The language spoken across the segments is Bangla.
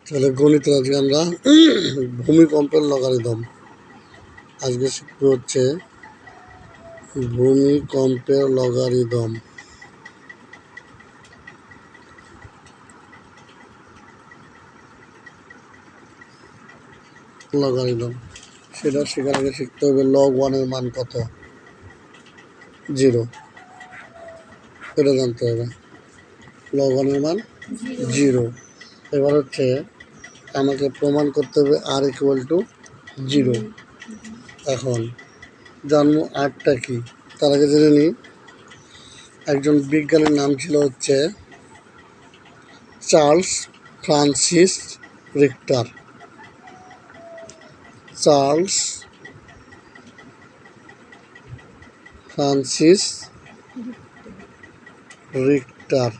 তাহলে গণিত আজকে আমরা ভূমিকম্পের লগারিদম আজকে শিখব হচ্ছে ভূমিকম্পের লগারিদম। লগারিদম সেটা শেখার আগে শিখতে হবে লগ 1 এর মান কত, 0, এটা জানতে হবে। লগ 1 এর মান 0। এবার হচ্ছে আমাকে প্রমাণ করতে হবে r = 0। এখন জানবো আরটা কি, তার আগে জেনে নিই একজন বিজ্ঞানীর নাম ছিল হচ্ছে Charles Francis Richter. Charles Francis Richter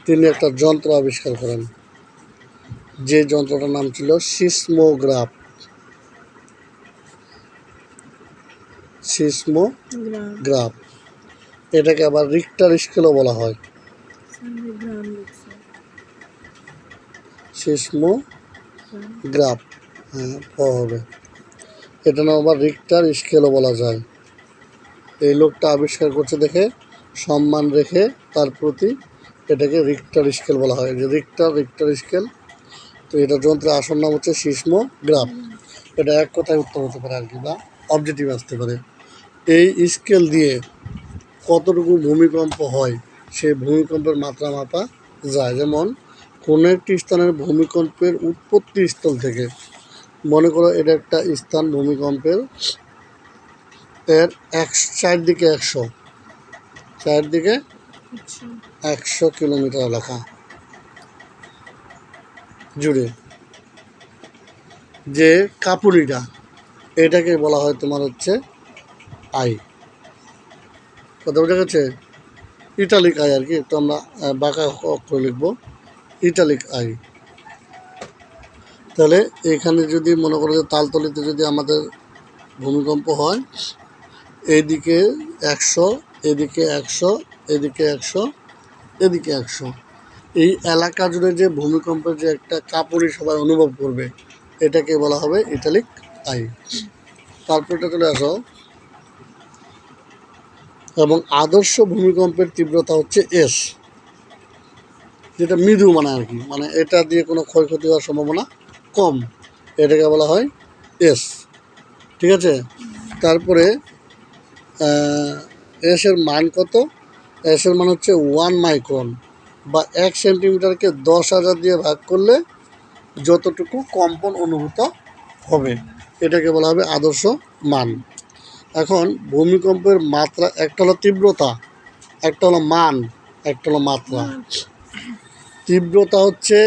তিনি একটা যন্ত্র আবিষ্কার করেন, যে যন্ত্রটার নাম ছিল সিসমোগ্রাফ। সিসমোগ্রাফ এটাকে আবার রিক্টার স্কেলও বলা হয়। সিসমোগ্রাফ, হ্যাঁ হবে, এটা নাম আবার রিক্টার স্কেলও বলা যায়। এই লোকটা আবিষ্কার করছে দেখে সম্মান রেখে তার প্রতি এটাকে রিক্টার স্কেল বলা হয়। যে রিক্টার স্কেল, তো এটা যন্ত্রের আসল নাম হচ্ছে সিসমোগ্রাফ। এটা এক কথায় উত্তর হতে পারে আর কি, বা অবজেক্টিভ আসতে পারে। এই স্কেল দিয়ে কতটুকু ভূমিকম্প হয় সেই ভূমিকম্পের মাত্রা মাপা যায়। যেমন কোনো একটি স্থানের ভূমিকম্পের উৎপত্তি স্থল থেকে, মনে করো এটা একটা স্থান ভূমিকম্পের, এর চারদিকে 100 কিলোমিটার এলাকা জুড়ে যে কাপুরিটা, এটাকে বলা হয় তোমার হচ্ছে আই। কথা বোঝা গেছে? ইটালিক আই আর কি, একটু আমরা বাঁকা অক্ষরে লিখবো ইটালিক আই। তাহলে এখানে যদি মনে করো যে তালতলিতে যদি আমাদের ভূমিকম্প হয়, এইদিকে 100, এদিকে 100, এদিকে 100, এদিকে 100, এই এলাকা জুড়ে যে ভূমিকম্পের যে একটা কাপুরি সবাই অনুভব করবে, এটাকে বলা হবে ইটালিক আই। তারপরটা চলে আসো, এবং আদর্শ ভূমিকম্পের তীব্রতা হচ্ছে এস, যেটা মৃদু মানে আর কি, মানে এটা দিয়ে কোনো ক্ষয়ক্ষতি হওয়ার সম্ভাবনা কম, এটাকে বলা হয় এস। ঠিক আছে? তারপরে এসের মান কত? এসের মান হচ্ছে 1 মাইক্রন, বা 1 সেন্টিমিটারকে 10,000 দিয়ে ভাগ করলে যতটুকু কম্পন অনুভূত হবে, এটাকে বলা হবে আদর্শ মান। এখন ভূমিকম্পের মাত্রা, একটা হলো তীব্রতা, একটা হলো মান, একটা হলো মাত্রা। তীব্রতা হচ্ছে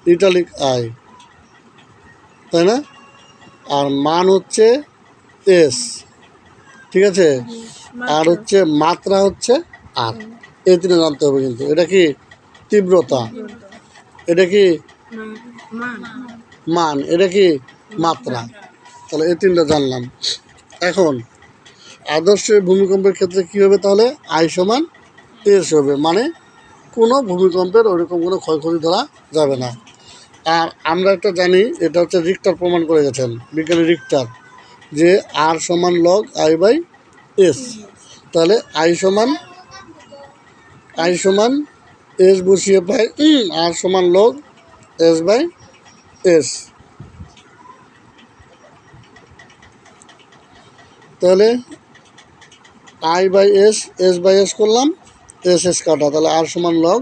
ইটালিক আই, তাই না? আর মান হচ্ছে এস, ঠিক আছে? আর হচ্ছে মাত্রা হচ্ছে আর। এই তিনে জানতে হবে কিন্তু। এটা কি তীব্রতা, এটা কি মান, এটা কি মাত্রা। তাহলে এই তিনটা জানলাম। এখন আদর্শ ভূমিকম্পের ক্ষেত্রে কি হবে? তাহলে আই সমান এস হবে, মানে কোনো ভূমিকম্পের ওইরকম কোনো ক্ষয়ক্ষতি ধরা যাবে না। আর আমরা একটা জানি, এটা হচ্ছে রিক্টার প্রমাণ করে গেছেন বিজ্ঞানী রিক্টার, যে আর সমান লগ আই বাই এস। তাহলে আই সমান এস বসিয়ে পাই আর সমান লগ এস বাই এস। তাহলে I by S, S by S করলাম, এস কাটা, তাহলে আর সমান লগ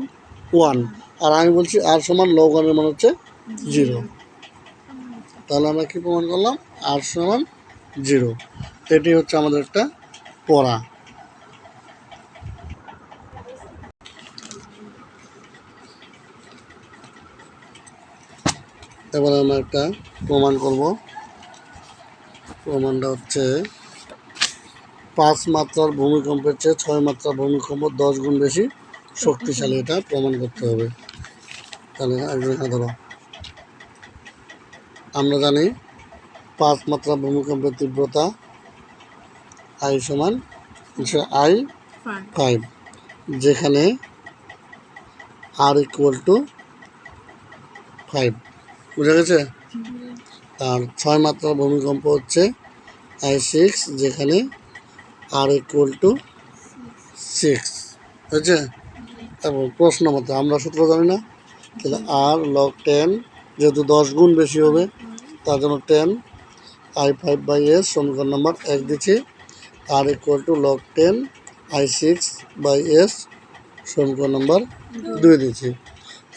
1। আর আমি বলছি আর সমান লগ 1 এর মান হচ্ছে 0। তাহলে আমরা কি প্রমাণ করলাম? আর সমান 0। এটি হচ্ছে আমাদের একটা পড়া। এবার আমরা একটা প্রমাণ করব। প্রমাণটা হচ্ছে 5 মাত্রার ভূমিকম্পের চেয়ে 6 মাত্রার ভূমিকম্প 10 গুণ বেশি শক্তিশালী, এটা প্রমাণ করতে হবে। তাহলে একজন ধরো, আমরা জানি 5 মাত্রা ভূমিকম্পের তীব্রতা আই সমান আই 5, যেখানে আর = 5, বুঝা গেছে? আর 6 মাত্রার ভূমিকম্প হচ্ছে I6, যেখানে R ইকুয়াল টু 6, হয়েছে? এবং প্রশ্ন মতো আমরা সূত্র জানি না, তাহলে R log 10, যেহেতু 10 গুণ বেশি হবে তার জন্য 10 I5/S সমীকরণ নাম্বার 1 দিচ্ছি, R equal to log 10 I6/S সমীকরণ নাম্বার 2 দিচ্ছি।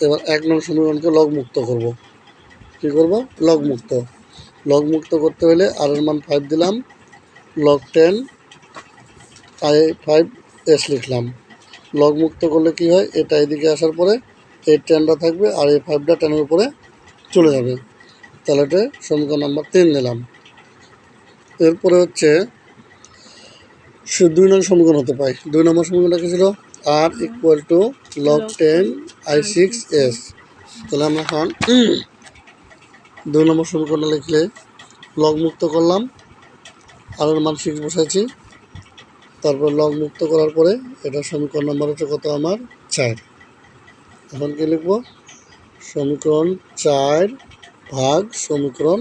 এবার 1 নং সমীকরণকে লগ মুক্ত করব। কী করব? লগ মুক্ত। লগ মুক্ত করতে হলে আর এর মান 5 দিলাম, log 10 I5/S লিখলাম। লগ মুক্ত করলে কি হয়, এটা এদিকে আসার পরে এই 10টা থাকবে আর এই 5টা 10-এর উপরে চলে যাবে। তাহলে এটা সমীকরণ নাম্বার 3 দিলাম। এরপরে হচ্ছে 2 নং সমীকরণ হতে পাই। 2 নম্বর সমীকরণটা কী ছিল? R equal to log 10 I6/S। তাহলে আমরা এখন 2 নম্বর সমীকরণটা লিখলে লগ মুক্ত করলাম, আর এর মান 6 বসাইছি, তারপর লগ মুক্ত করার পরে এটা সমীকরণ নাম্বার হচ্ছে কত আমার? 4। এখন কি লিখব? সমীকরণ 4 ভাগ সমীকরণ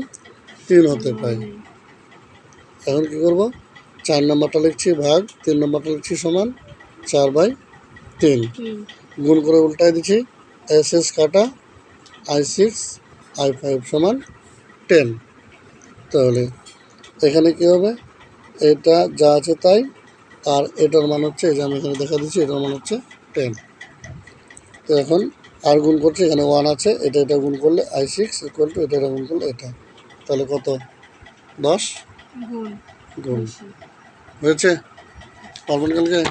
3 হতে পাই। এখন কি করব? 4 নম্বরটা লিখছি ভাগ, 3 নম্বরটা লিখছি সমান 4/3, গুণ করে উল্টায় দিচ্ছি, SS কাটা I6 I5 সমান 10। তাহলে এখানে কি হবে? এটা যা আছে তাই, আর এটার মান হচ্ছে, এই যে আমি এখানে দেখা দিচ্ছি, এটার মান হচ্ছে 10। তো এখন আর গুণ করছি, এখানে 1 আছে, এটা গুণ করলে I6 ইকুয়াল টু এটা গুণ করলে এটা, তাহলে কত? 10 গুণ হয়েছে। পারবেন কালকে?